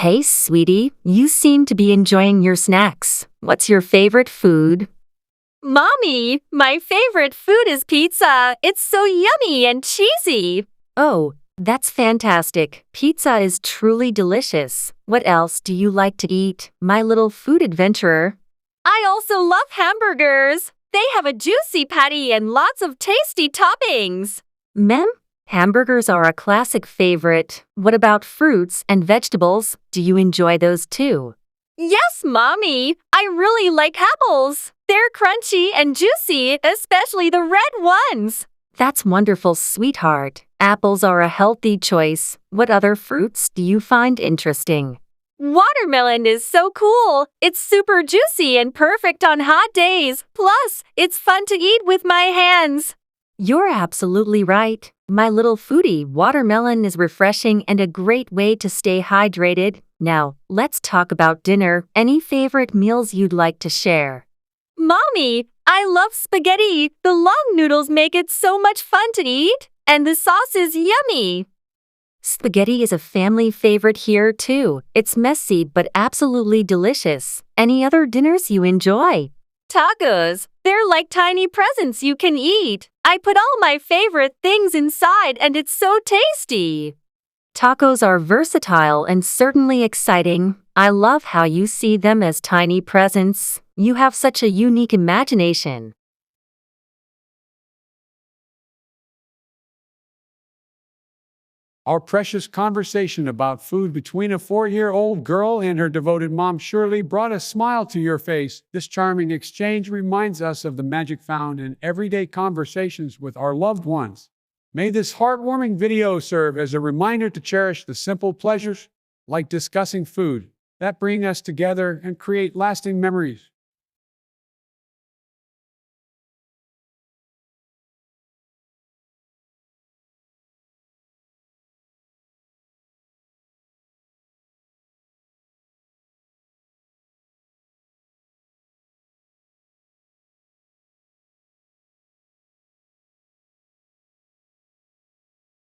Hey, sweetie, you seem to be enjoying your snacks. What's your favorite food? Mommy, my favorite food is pizza. It's so yummy and cheesy. Oh, that's fantastic. Pizza is truly delicious. What else do you like to eat, my little food adventurer? I also love hamburgers. They have a juicy patty and lots of tasty toppings. Mem, hamburgers are a classic favorite. What about fruits and vegetables? Do you enjoy those too? Yes, Mommy. I really like apples. They're crunchy and juicy, especially the red ones. That's wonderful, sweetheart. Apples are a healthy choice. What other fruits do you find interesting? Watermelon is so cool. It's super juicy and perfect on hot days. Plus, it's fun to eat with my hands. You're absolutely right. My little foodie, watermelon is refreshing and a great way to stay hydrated. Now, let's talk about dinner. Any favorite meals you'd like to share? Mommy, I love spaghetti. The long noodles make it so much fun to eat, and the sauce is yummy. Spaghetti is a family favorite here too. It's messy but absolutely delicious. Any other dinners you enjoy? Tacos. They're like tiny presents you can eat. I put all my favorite things inside and it's so tasty. Tacos are versatile and certainly exciting. I love how you see them as tiny presents. You have such a unique imagination. Our precious conversation about food between a 4-year-old girl and her devoted mom surely brought a smile to your face. This charming exchange reminds us of the magic found in everyday conversations with our loved ones. May this heartwarming video serve as a reminder to cherish the simple pleasures, like discussing food, that bring us together and create lasting memories.